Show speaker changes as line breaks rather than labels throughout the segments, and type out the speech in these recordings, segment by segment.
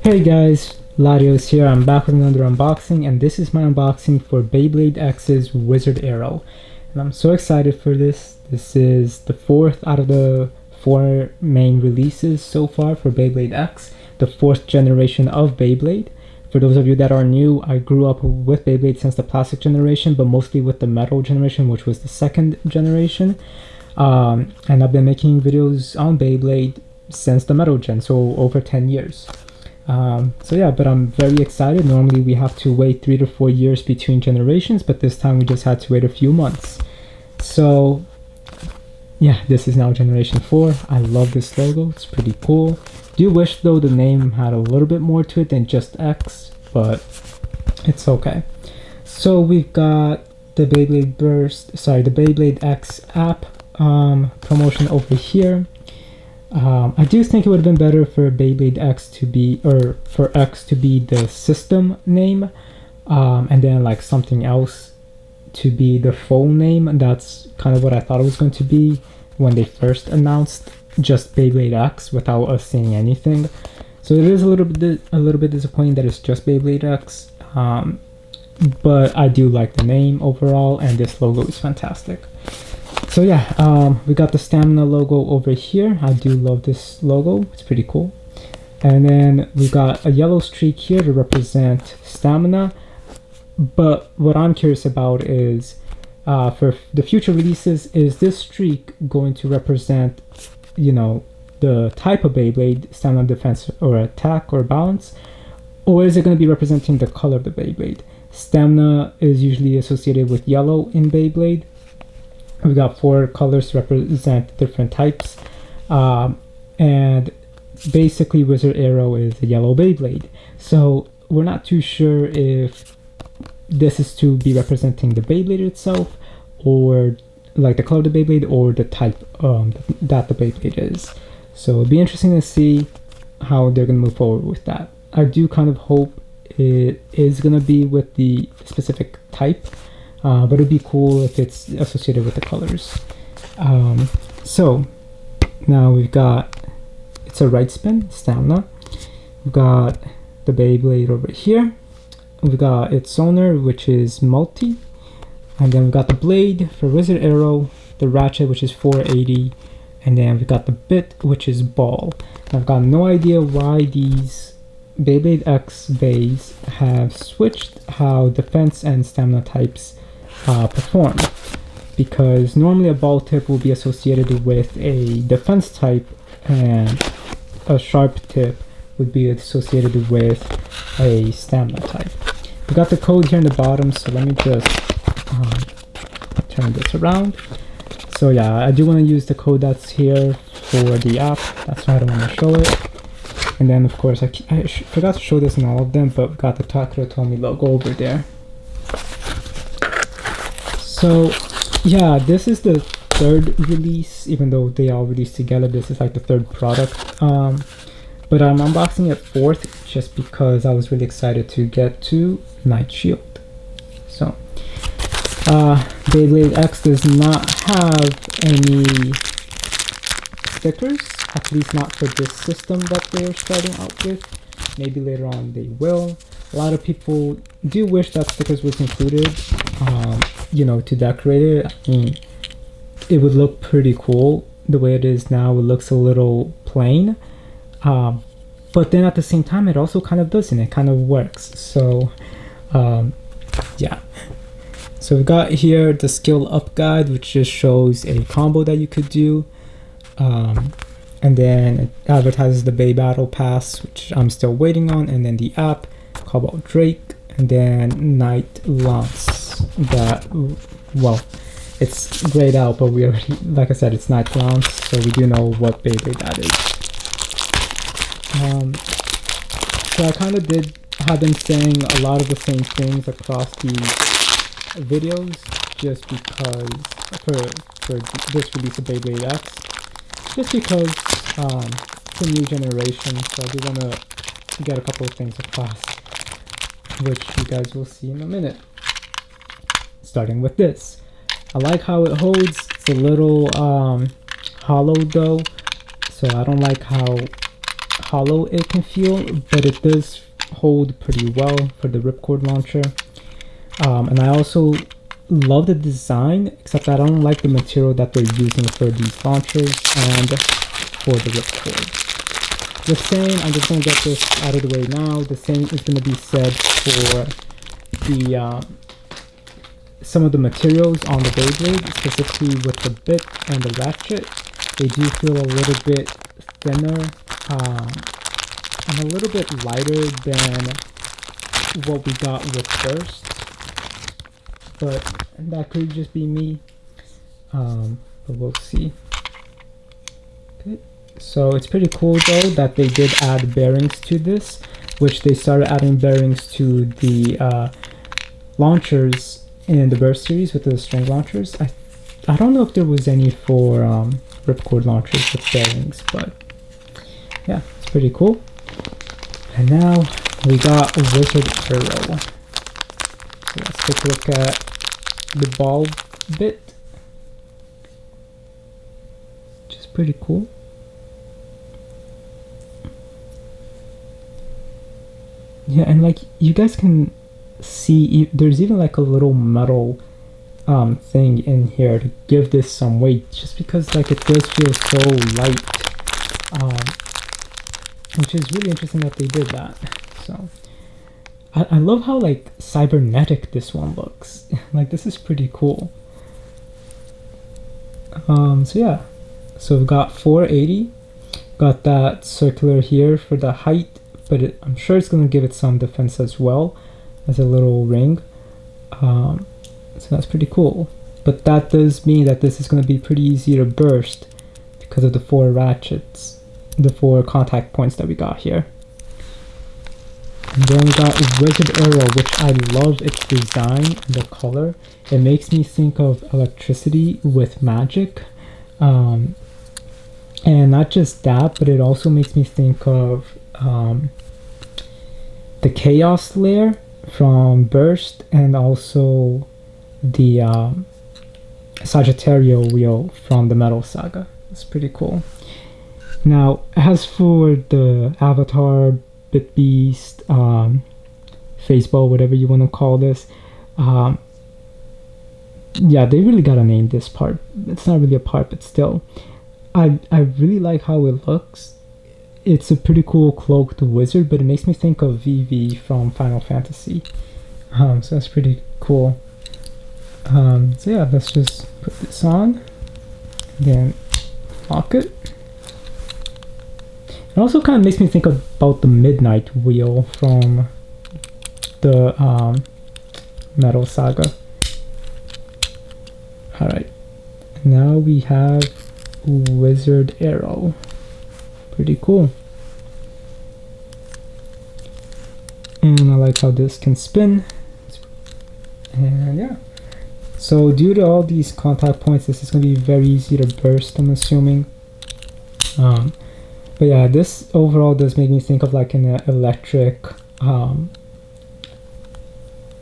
Hey guys, Larios here. I'm back with another unboxing, and this is my unboxing for Beyblade X's Wizard Arrow. And I'm so excited for this. This is the fourth out of the four main releases so far for Beyblade X, the fourth generation of Beyblade. For those of you that are new, I grew up with Beyblade since the plastic generation, but mostly with the metal generation, which was the second generation. And I've been making videos on Beyblade since the metal gen, so over 10 years. But I'm very excited. Normally we have to wait 3 to 4 years between generations, but this time we just had to wait a few months. So yeah, this is now generation 4. I love this logo, it's pretty cool. Do wish though the name had a little bit more to it than just X, but it's okay. So we've got the Beyblade X app promotion over here. I do think it would have been better for Beyblade X to be, or for X to be the system name, and then like something else to be the full name. That's kind of what I thought it was going to be when they first announced just Beyblade X without us saying anything. So it is a little bit disappointing that it's just Beyblade X, but I do like the name overall, and this logo is fantastic. So yeah, we got the stamina logo over here. I do love this logo, it's pretty cool. And then we got a yellow streak here to represent stamina. But what I'm curious about is, for the future releases, is this streak going to represent, you know, the type of Beyblade, stamina, defense, or attack, or balance? Or is it going to be representing the color of the Beyblade? Stamina is usually associated with yellow in Beyblade. We got 4 colors to represent different types, and basically Wizard Arrow is a yellow Beyblade. So we're not too sure if this is to be representing the Beyblade itself, or like the color of the Beyblade, or the type that the Beyblade is. So it'll be interesting to see how they're going to move forward with that. I do kind of hope it is going to be with the specific type. But it'd be cool if it's associated with the colors. So now we've got, it's a right spin, stamina. We've got the Beyblade over here. We've got its owner, which is multi. And then we've got the blade for Wizard Arrow, the ratchet, which is 480. And then we've got the bit, which is ball. And I've got no idea why these Beyblade X Beys have switched how defense and stamina types perform, because normally a ball tip will be associated with a defense type, and a sharp tip would be associated with a stamina type. We got the code here in the bottom, so let me just turn this around. So yeah, I do want to use the code that's here for the app. That's why I don't want to show it. And then of course I forgot to show this in all of them, but we got the Takara Tomy logo over there. So yeah, this is the third release, even though they all released together. This is like the third product, but I'm unboxing it fourth just because I was really excited to get to Night Shield. So Beyblade X does not have any stickers, at least not for this system that they're starting out with. Maybe later on they will. A lot of people do wish that stickers was included, you know, to decorate it. I mean, it would look pretty cool. The way it is now, it looks a little plain. But then at the same time, it also kind of doesn't. It kind of works. So, yeah. So we got here the skill up guide, which just shows a combo that you could do. And then it advertises the Bay Battle Pass, which I'm still waiting on. And then the app, Cobalt Drake, and then Night Lance. That, well, it's grayed out, but we already, like I said, it's Night Lance, so we do know what Beyblade that is. So I kind of have been saying a lot of the same things across these videos, just because for this release of Beyblade X, just because it's a new generation, so I do want to get a couple of things across, which you guys will see in a minute. Starting with this, I like how it holds. It's a little hollow though, so I don't like how hollow it can feel, but it does hold pretty well for the ripcord launcher. And I also love the design, except I don't like the material that they're using for these launchers and for the ripcord. The same, I'm just going to get this out of the way now, the same is going to be said for the some of the materials on the Beyblade, specifically with the bit and the ratchet. They do feel a little bit thinner and a little bit lighter than what we got with Burst, but that could just be me, but we'll see. Okay, so it's pretty cool though that they did add bearings to this, which they started adding bearings to the launchers in the Burst series with the string launchers. I don't know if there was any for ripcord launchers with bearings, but yeah, it's pretty cool. And now we got a Wizard Arrow. So let's take a look at the ball bit, which is pretty cool. Yeah, and like you guys can see, there's even like a little metal thing in here to give this some weight, just because like it does feel so light, which is really interesting that they did that. So I love how like cybernetic this one looks. Like this is pretty cool. So yeah, so we've got 480, got that circular here for the height, but I'm sure it's going to give it some defense as well as a little ring. So that's pretty cool, but that does mean that this is going to be pretty easy to burst because of the 4 ratchets, the 4 contact points that we got here. And then we got Wizard Arrow, which I love its design and the color. It makes me think of electricity with magic, and not just that, but it also makes me think of the Chaos Layer from Burst, and also the Sagittario wheel from the Metal Saga. It's pretty cool. Now, as for the Avatar, Bit Beast, Faceball, whatever you want to call this, yeah, they really gotta name this part. It's not really a part, but still, I really like how it looks. It's a pretty cool cloaked wizard, but it makes me think of Vivi from Final Fantasy. So that's pretty cool. So yeah, let's just put this on, then lock it. It also kind of makes me think about the Midnight Wheel from the Metal Saga. Alright, now we have Wizard Arrow. Pretty cool. And I like how this can spin. And yeah. So due to all these contact points, this is going to be very easy to burst, I'm assuming. But yeah, this overall does make me think of like an electric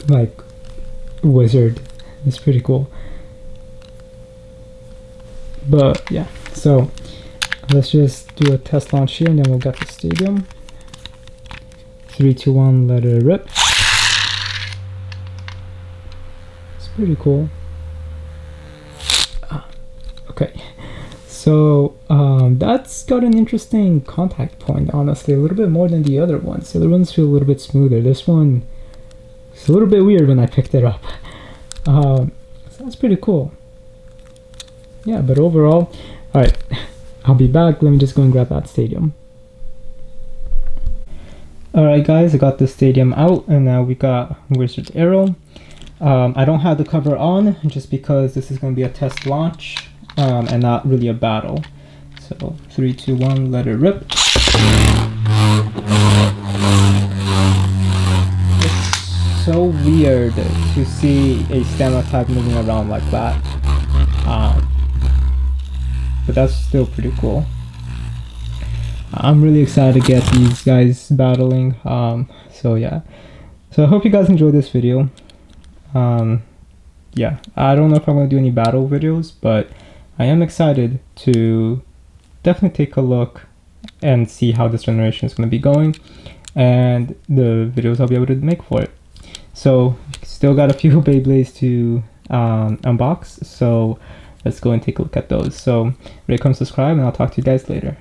like wizard. It's pretty cool. But yeah, so let's just do a test launch here, and then we'll get the stadium. 3, 2, 1, let it rip. It's pretty cool. Okay, so that's got an interesting contact point, honestly, a little bit more than the other ones. The other ones feel a little bit smoother. This one is a little bit weird when I picked it up. So that's pretty cool. Yeah, but overall, alright, I'll be back. Let me just go and grab that stadium. Alright guys, I got the stadium out, and now we got Wizard Arrow. I don't have the cover on just because this is going to be a test launch and not really a battle. So 3, 2, 1, let it rip. It's so weird to see a stamina type moving around like that. But that's still pretty cool. I'm really excited to get these guys battling. So yeah, so I hope you guys enjoyed this video. Yeah, I don't know if I'm going to do any battle videos, but I am excited to definitely take a look and see how this generation is going to be going, and the videos I'll be able to make for it. So still got a few Beyblades to unbox, so let's go and take a look at those. So rate, comment, subscribe, and I'll talk to you guys later.